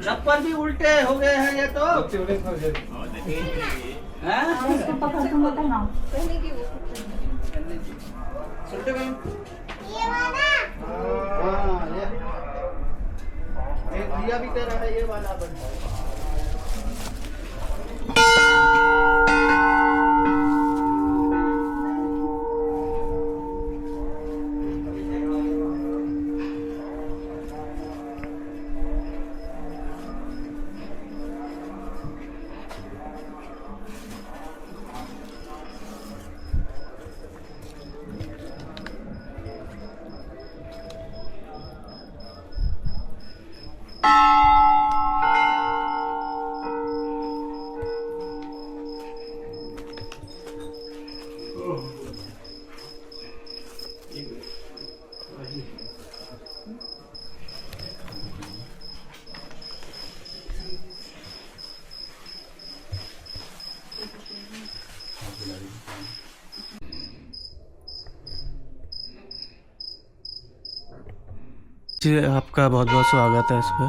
चप्पल भी उल्टे हो गए हैं ये तो। भैया भी कह रहा है ये वाला बनता है। जी, आपका बहुत बहुत स्वागत है इस पर।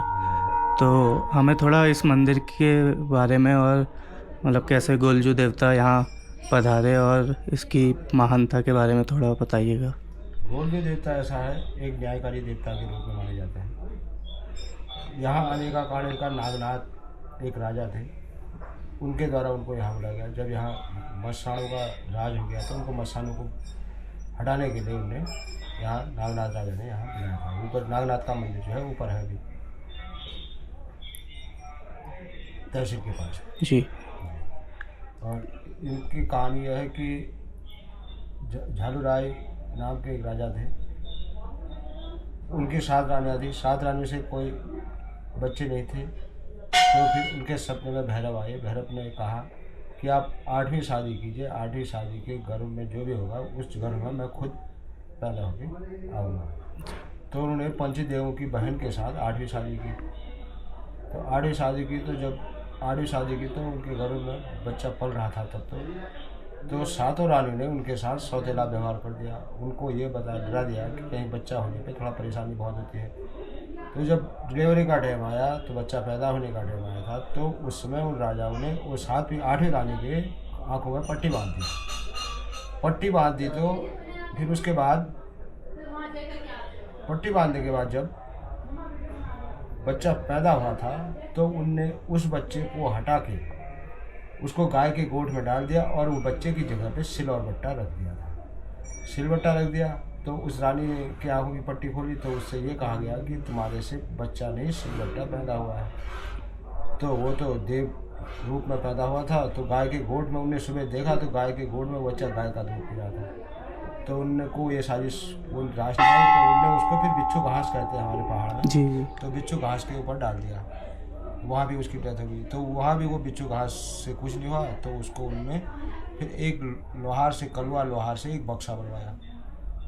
तो हमें थोड़ा इस मंदिर के बारे में और मतलब कैसे गोलजू देवता यहाँ पधारे और इसकी महानता के बारे में थोड़ा बताइएगा। गोलजू देवता ऐसा है, एक न्यायकारी देवता के रूप में माने जाते हैं। यहाँ आने का कारण इनका नागनाथ एक राजा थे, उनके द्वारा उनको यहाँ बुलाया गया। जब यहाँ मस्तानों का राज हो गया तो उनको मस्तानों को हटाने के लिए उन्हें यहाँ नागनाथ राजा ने यहाँ बुलाया था। ऊपर नागनाथ का मंदिर जो है ऊपर है अभी तहसील के पास जी। और इनकी कहानी यह है कि झालू राय नाम के एक राजा थे, उनकी 7 रानियाँ थी। 7 रानियों से कोई बच्चे नहीं थे, तो फिर उनके सपने में भैरव आए। भैरव ने कहा कि आप 8वीं शादी कीजिए, 8वीं शादी के गर्भ में जो भी होगा उस गर्भ में मैं खुद पैदा होकर आऊँगा। तो उन्होंने पंचदेवों की बहन के साथ 8वीं शादी की। तो 8वीं शादी की तो जब 8वीं शादी की तो उनके गर्भ में बच्चा पल रहा था तब तो 7 रानियों ने उनके साथ सौतेला व्यवहार कर दिया। उनको ये डरा दिया कि कहीं बच्चा होने पे थोड़ा परेशानी बहुत होती है। तो जब डिलीवरी का टाइम आया तो बच्चा पैदा होने का टाइम आया था, तो उस समय उन राजाओं ने वो 8वीं रानी के आँखों में पट्टी बांध दी। पट्टी बांध दी तो फिर उसके बाद पट्टी बांधने के बाद जब बच्चा पैदा हुआ था तो उनने उस बच्चे को हटा के उसको गाय के गोठ में डाल दिया और वो बच्चे की जगह पे सिलवट्टा रख दिया था। सिलवट्टा रख दिया तो उस रानी की आंखों की पट्टी खोली तो उससे ये कहा गया कि तुम्हारे से बच्चा नहीं सिलवट्टा पैदा हुआ है। तो वो तो देव रूप में पैदा हुआ था, तो गाय के गोठ में उन्हें सुबह देखा तो गाय के गोठ में बच्चा गाय का दूध पी रहा था। तो उनको ये साजिश वो राष्ट्र है, तो उनने उसको फिर बिच्छू घास कहते हैं हमारे पहाड़ में जी। तो बिच्छू घास के ऊपर डाल दिया, वहाँ भी उसकी डेथ हो गई। तो वहाँ भी वो बिच्छू घास से कुछ नहीं हुआ, तो उसको उनने फिर एक लोहार से कलवा लोहार से एक बक्सा बनवाया।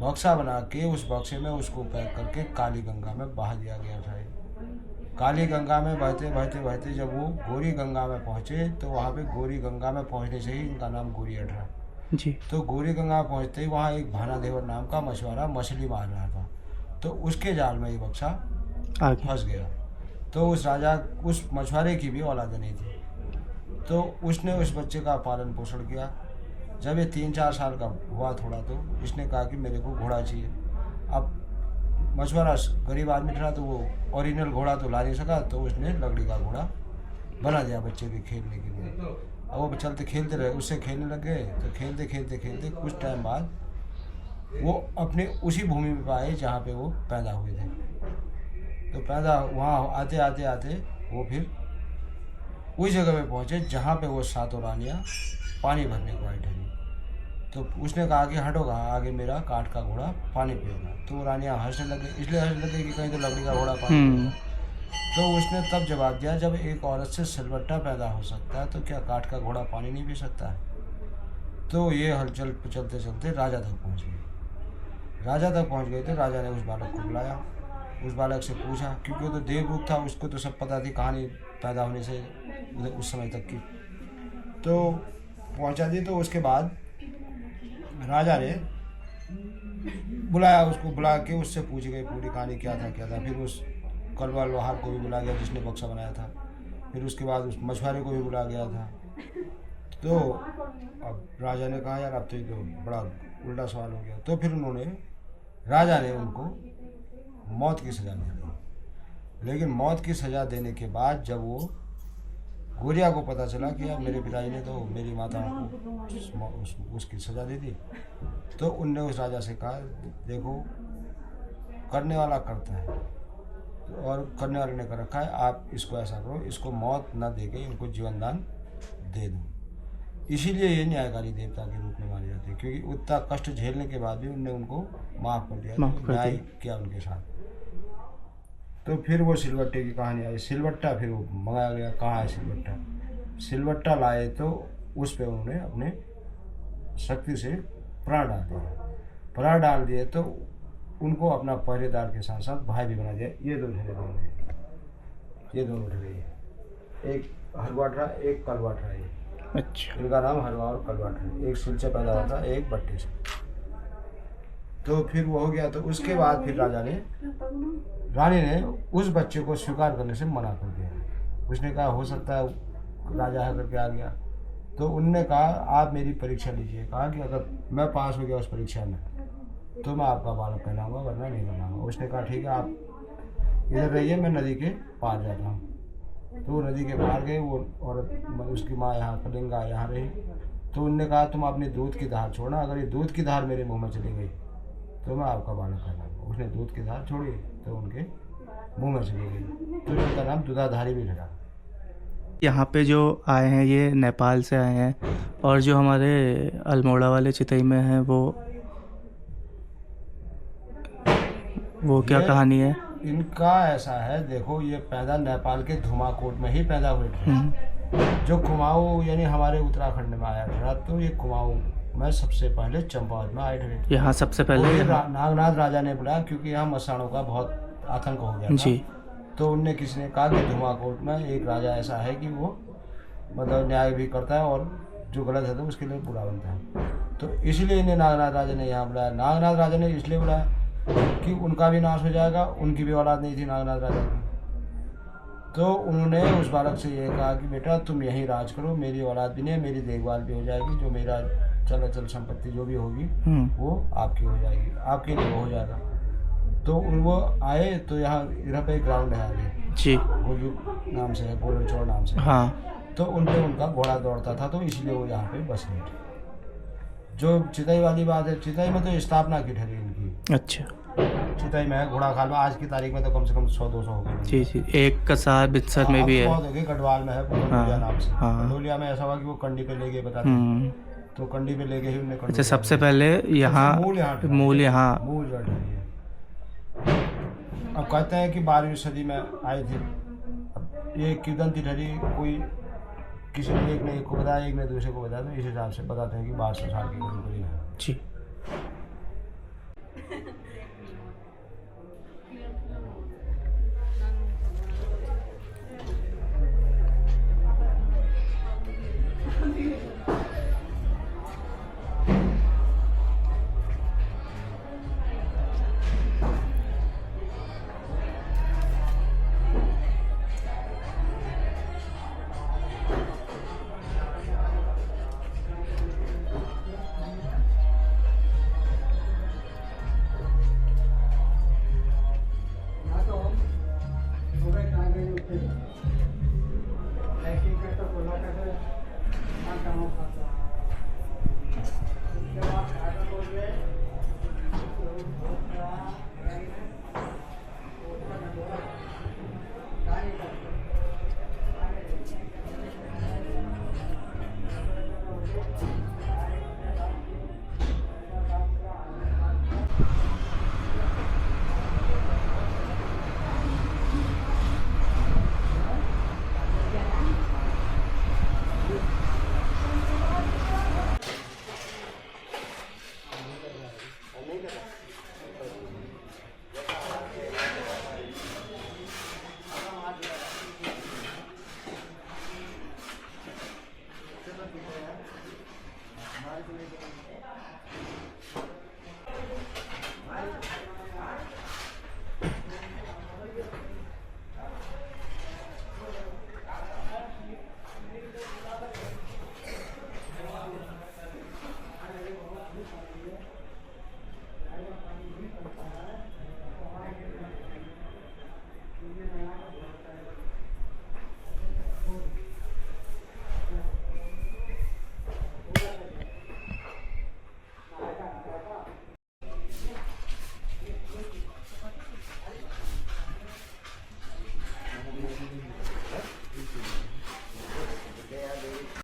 बक्सा बना के उस बक्से में उसको पैक करके काली गंगा में बहा दिया गया था। काली गंगा में बहते बहते बहते जब वो गौरी गंगा में पहुँचे तो वहाँ पे गौरी गंगा में पहुँचने से ही इनका नाम गौरी अठरा जी। तो गौरी गंगा पहुँचते ही वहाँ एक भाना देवर नाम का मछुआरा मछली मार रहा था, तो उसके जाल में ये बक्सा फंस गया। तो उस राजा उस मछुआरे की भी औलाद नहीं थी, तो उसने उस बच्चे का पालन पोषण किया। जब ये 3-4 साल का हुआ थोड़ा तो इसने कहा कि मेरे को घोड़ा चाहिए। अब मछुआरा गरीब आदमी था तो वो ओरिजिनल घोड़ा तो ला नहीं सका, तो उसने लकड़ी का घोड़ा बना दिया बच्चे के खेलने के लिए। अब वो चलते खेलते रहे, उससे खेलने लग गए। तो खेलते खेलते खेलते कुछ टाइम बाद वो अपने उसी भूमि में पाए जहाँ पे वो पैदा हुए थे। तो पैदा वहाँ आते आते आते वो फिर उस जगह पे पहुँचे जहाँ पे वो 7 रानियाँ पानी भरने को आई ठहरी। तो उसने कहा कि हटो कहाँ, आगे मेरा काठ का घोड़ा पानी पिएगा। तो वो रानियाँ हंसने लगे, इसलिए हंसने लगे कि कहीं तो लकड़ी का घोड़ा पानी पिएगा। तो उसने तब जवाब दिया, जब एक औरत से सिलवट्टा पैदा हो सकता है तो क्या काठ का घोड़ा पानी नहीं पी सकता है। तो ये हलचल चलते चलते राजा तक पहुँच गए। राजा तक पहुँच गए तो राजा ने उस बालक को बुलाया, उस बालक से पूछा, क्योंकि वो तो देव रूप था, उसको तो सब पता थी कहानी पैदा होने से उस समय तक की। तो पहुँचा दी। तो उसके बाद राजा ने बुलाया, उसको बुला के उससे पूछ गई पूरी कहानी क्या था। फिर उस कलवा लोहार को भी बुला गया जिसने बक्सा बनाया था। फिर उसके बाद उस मछुआरे को भी बुला गया था। तो अब राजा ने कहा यार अब तो ये तो बड़ा उल्टा सवाल हो गया। तो फिर राजा ने उनको मौत की सज़ा दे दी। लेकिन मौत की सज़ा देने के बाद जब वो गोरिया को पता चला कि यार मेरे पिताजी ने तो मेरी माता को उसकी सज़ा दे दी, तो उनने उस राजा से कहा देखो करने वाला करता है और करने वाले ने कर रखा है, आप इसको ऐसा करो, इसको मौत न दे के इनको जीवन दान दे दो। इसीलिए ये न्यायकारी देवता के रूप में माने जाते हैं, क्योंकि उतना कष्ट झेलने के बाद भी उनने उनको माफ़ कर दिया, न्याय किया उनके साथ। तो फिर वो सिलवट्टे की कहानी आई। सिलवट्टा फिर वो मंगाया गया, कहाँ है सिलवट्टा? सिलवट्टा लाए तो उस पे उन्होंने अपने शक्ति से प्राण डाल दिया। प्राण डाल दिए तो उनको अपना पहरेदार के साथ साथ भाई भी बना दिया। ये दो ढेरे दोनों हैं, ये दोनों ढेरे हैं, एक हरवाटरा एक कलवाटरा है। अच्छा, इनका नाम हरवा और कलवाटरा, एक सिल से पैदा होता है एक बट्टे से। तो फिर वो हो गया। तो उसके बाद फिर रानी ने उस बच्चे को स्वीकार करने से मना कर दिया। उसने कहा हो सकता है राजा है करके आ गया। तो उनने कहा आप मेरी परीक्षा लीजिए। कहा कि अगर मैं पास हो गया उस परीक्षा में तो मैं आपका बालक कहलाऊंगा, वरना नहीं कहलाऊंगा। उसने कहा ठीक है आप इधर रहिए, मैं नदी के पार जाता हूँ। तो वो नदी के पार गए, वो औरत उसकी माँ यहाँ कलिंगा यहाँ रही। तो उनने कहा तुम अपनी दूध की धार छोड़ना, अगर ये दूध की धार मेरे मुँह में चली गई तो मैं आपका बालक कहलाऊंगा। उसने दूध की धार छोड़ी तो उनके मुँह में चली गई, तो उनका नाम दूधाधारी भी रखा। यहाँ पे जो आए हैं ये नेपाल से आए हैं, और जो हमारे अल्मोड़ा वाले चितई में हैं वो क्या कहानी है? इनका ऐसा है, देखो ये पैदा नेपाल के धुमाकोट में ही पैदा हुए थे। जो कुमाऊँ यानी हमारे उत्तराखंड में आया था, तो ये कुमाऊँ में सबसे पहले चंपावत में आए थे। यहाँ सबसे पहले नागनाथ राजा ने बुलाया, क्योंकि यहाँ मसाणों का बहुत आतंक हो गया था। जी। तो उनने किसी ने कहा कि धुमाकोट में एक राजा ऐसा है कि वो मतलब न्याय भी करता है और जो गलत है तो उसके लिए बुरा बनता है। तो इसलिए इन्हें नागनाथ राजा ने यहाँ बुलाया। नागनाथ राजा ने इसलिए बुलाया कि उनका भी नाश हो जाएगा, उनकी भी औलाद नहीं थी नागनाथ राजा की। तो उन्होंने उस बालक से ये कहा कि बेटा तुम यहीं राज करो, मेरी औलाद भी नहीं, मेरी देखभाल भी हो जाएगी, जो मेरा चल संपत्ति जो भी होगी वो आपकी हो जाएगी, आपके लिए हो जाएगा। तो वो आए तो यहाँ इधर पे एक ग्राउंड है आगे जी, गोलू नाम से है, गोलन चौड़ नाम से। हाँ। तो उन पे उनका घोड़ा दौड़ता था, तो इसलिए वो यहाँ पे बस गए। जो चितई वाली बात है, चितई में तो स्थापना की ठहरी इनकी। अच्छा, चितई में है, घोड़ा खाल में आज की तारीख में तो कम से कम 100-200 हो गए। जी जी, एक कसार बिस्तर में भी है, बहुत हो गए। गढ़वाल में है पुंडोलिया नाम से। पुंडोलिया में ऐसा हुआ कि वो कंडी पे ले गए बताते, तो कंडी पे ले गए ही उन्हें। अच्छा, सबसे पहले यहाँ मूल यहाँ अब कहते हैं कि 12वीं सदी में आई थी। अब ये किदंती ठहरी, कोई किसी ने एक ने एक को बताया, एक ने दूसरे को बताया, तो इस हिसाब से बताते हैं कि 1200 साल की करीब है। जी।